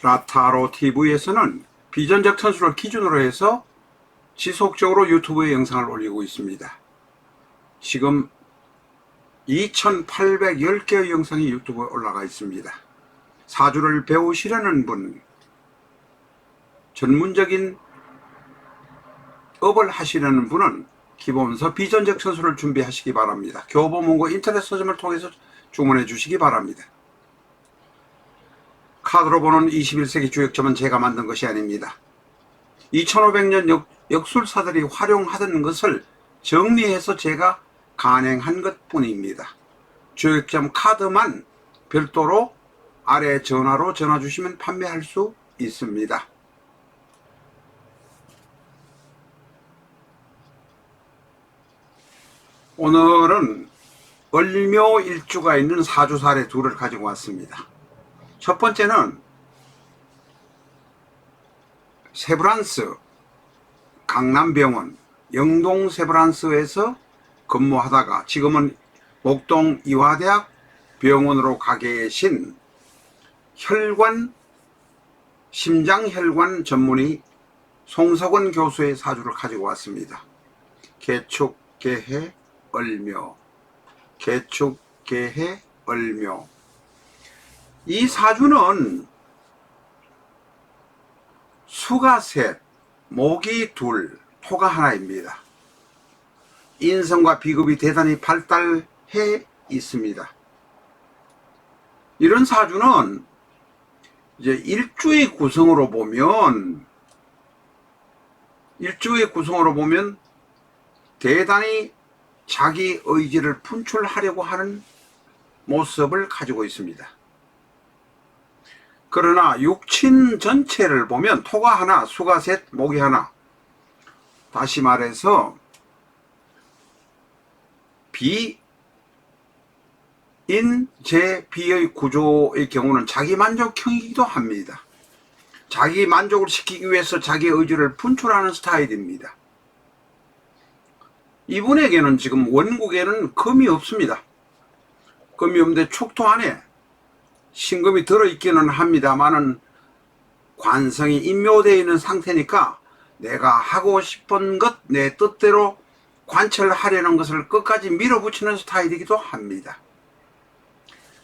라타로 TV에서는 비전적 선수를 기준으로 해서 지속적으로 유튜브에 영상을 올리고 있습니다. 지금 2810개의 영상이 유튜브에 올라가 있습니다. 사주를 배우시려는 분, 전문적인 업을 하시려는 분은 기본서 비전적 선수를 준비하시기 바랍니다. 교보문고 인터넷 서점을 통해서 주문해 주시기 바랍니다. 카드로 보는 21세기 주역점은 제가 만든 것이 아닙니다. 2500년 역술사들이 활용하던 것을 정리해서 제가 간행한 것 뿐입니다. 주역점 카드만 별도로 아래 전화로 전화 주시면 판매할 수 있습니다. 오늘은 을묘일주가 있는 사주사례 둘을 가지고 왔습니다. 첫 번째는 세브란스 강남병원 영동세브란스에서 근무하다가 지금은 목동 이화대학 병원으로 가 계신 혈관 심장혈관 전문의 송석원 교수의 사주를 가지고 왔습니다. 개축개해 을묘, 개축개해 을묘. 이 사주는 수가 셋, 목이 둘, 토가 하나입니다. 인성과 비급이 대단히 발달해 있습니다. 이런 사주는 이제 일주의 구성으로 보면 대단히 자기 의지를 분출하려고 하는 모습을 가지고 있습니다. 그러나 육친 전체를 보면 토가 하나, 수가 셋, 목이 하나. 다시 말해서 비인재비의 구조의 경우는 자기 만족형이기도 합니다. 자기 만족을 시키기 위해서 자기 의지를 분출하는 스타일입니다. 이분에게는 지금 원국에는 금이 없습니다. 금이 없는데 축토 안에 신금이 들어있기는 합니다만은 관성이 인묘되어 있는 상태니까 내가 하고 싶은 것, 내 뜻대로 관철하려는 것을 끝까지 밀어붙이는 스타일이기도 합니다.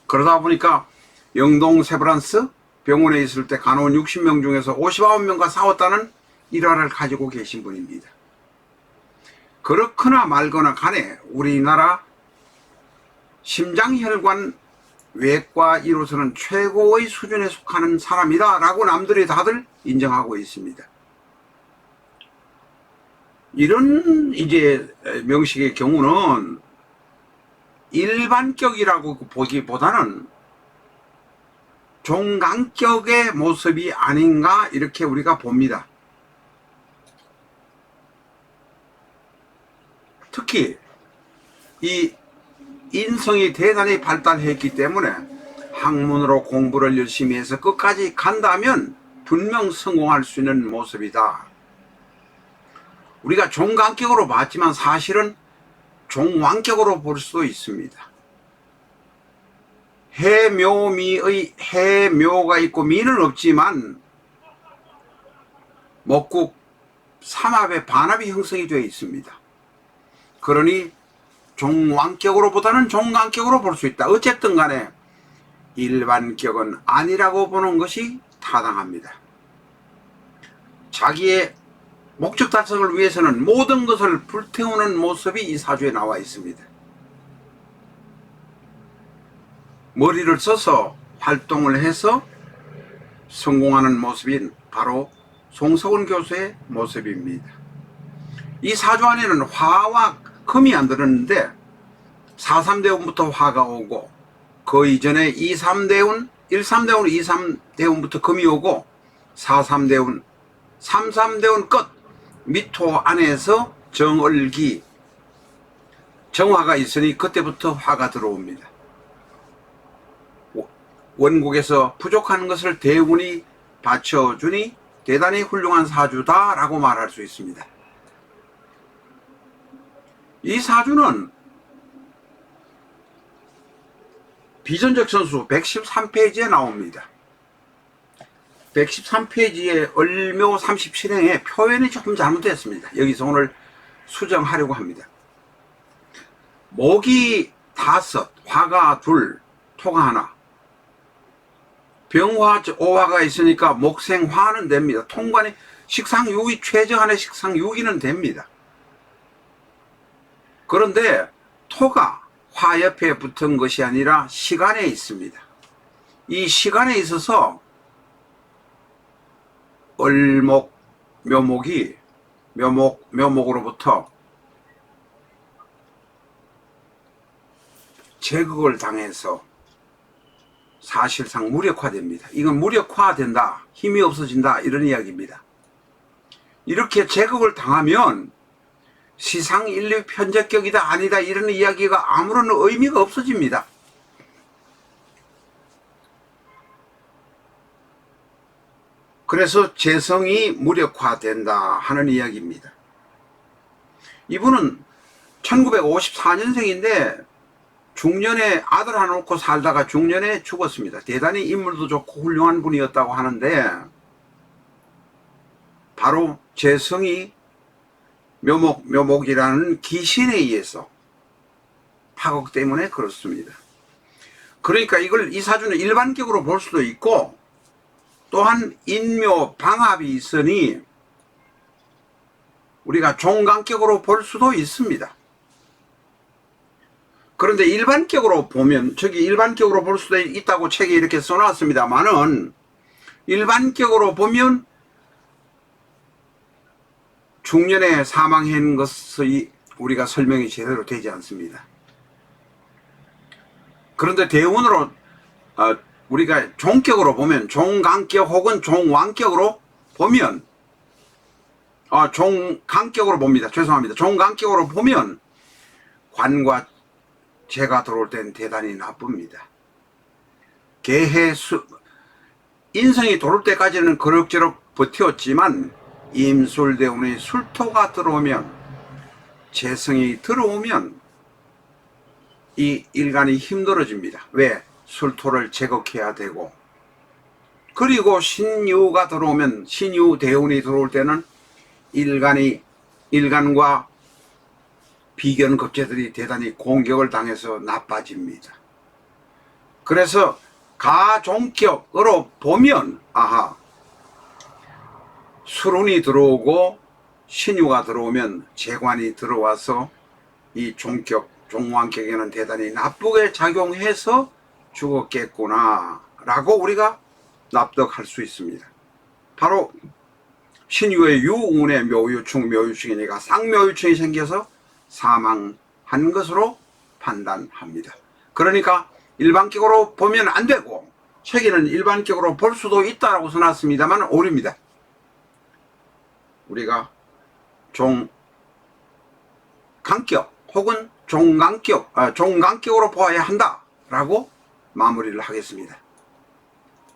그러다 보니까 영동 세브란스 병원에 있을 때 간호원 60명 중에서 59명과 싸웠다는 일화를 가지고 계신 분입니다. 그렇거나 말거나 간에 우리나라 심장혈관 외과 의로서는 최고의 수준에 속하는 사람이다 라고 남들이 다들 인정하고 있습니다. 이런 이제 명식의 경우는 일반격이라고 보기보다는 종강격의 모습이 아닌가 이렇게 우리가 봅니다. 특히 이 인성이 대단히 발달했기 때문에 학문으로 공부를 열심히 해서 끝까지 간다면 분명 성공할 수 있는 모습이다. 우리가 종강격으로 봤지만 사실은 종왕격으로 볼 수도 있습니다. 해묘미의 해묘가 있고 미는 없지만 목국 삼합의 반합이 형성이 되어 있습니다. 그러니 종왕격으로보다는 종강격으로 볼 수 있다. 어쨌든 간에 일반격은 아니라고 보는 것이 타당합니다. 자기의 목적 달성을 위해서는 모든 것을 불태우는 모습이 이 사주에 나와 있습니다. 머리를 써서 활동을 해서 성공하는 모습인 바로 송석원 교수의 모습입니다. 이 사주 안에는 화와 금이 안 들었는데 4.3대운부터 화가 오고 그 이전에 2.3대운, 1.3대운, 2.3대운부터 금이 오고 4.3대운, 3.3대운 끝 미토 안에서 정을기 정화가 있으니 그때부터 화가 들어옵니다. 원국에서 부족한 것을 대운이 받쳐주니 대단히 훌륭한 사주다라고 말할 수 있습니다. 이 사주는 비전적 선수 113페이지에 나옵니다. 113페이지의 을묘 37행에 표현이 조금 잘못됐습니다. 여기서 오늘 수정하려고 합니다. 목이 5, 화가 2, 토가 하나. 병화, 오화가 있으니까 목생화는 됩니다. 통관이 식상유기, 최저한의 식상유기는 됩니다. 그런데 토가 화 옆에 붙은 것이 아니라 시간에 있습니다. 이 시간에 있어서 을목, 묘목이 묘목으로부터 제극을 당해서 사실상 무력화됩니다. 이건 무력화된다, 힘이 없어진다, 이런 이야기입니다. 이렇게 제극을 당하면 시상인류 편제격이다 아니다 이런 이야기가 아무런 의미가 없어집니다. 그래서 재성이 무력화된다 하는 이야기입니다. 이분은 1954년생인데 중년에 아들 하나 놓고 살다가 중년에 죽었습니다. 대단히 인물도 좋고 훌륭한 분이었다고 하는데 바로 재성이 묘목이라는 기신에 의해서 파국 때문에 그렇습니다. 그러니까 이 사주는 일반격으로 볼 수도 있고 또한 인묘 방합이 있으니 우리가 종강격으로 볼 수도 있습니다. 그런데 일반격으로 보면 일반격으로 볼 수도 있다고 책에 이렇게 써놨습니다만은 일반격으로 보면 중년에 사망한 것이 우리가 설명이 제대로 되지 않습니다. 그런데 대운으로 우리가 종격으로 보면 종강격 혹은 종왕격으로 보면 종강격으로 봅니다. 죄송합니다. 종강격으로 보면 관과 재가 들어올 때는 대단히 나쁩니다. 인성이 들어올 때까지는 그럭저럭 버텼지만 임술대운의 술토가 들어오면 재성이 들어오면 이 일간이 힘들어집니다. 왜? 술토를 제거해야 되고 그리고 신유가 들어오면 신유 대운이 들어올 때는 일간과 비견급제들이 대단히 공격을 당해서 나빠집니다. 그래서 가종격으로 보면 술운이 들어오고 신유가 들어오면 재관이 들어와서 이 종왕격에는 대단히 나쁘게 작용해서 죽었겠구나 라고 우리가 납득할 수 있습니다. 바로 신유의 유운의 묘유충이니까 쌍묘유충이 생겨서 사망한 것으로 판단합니다. 그러니까 일반격으로 보면 안 되고 책에는 일반격으로 볼 수도 있다라고 써놨습니다만 오류입니다. 우리가 종강격 혹은 종강격으로 보아야 한다라고 마무리를 하겠습니다.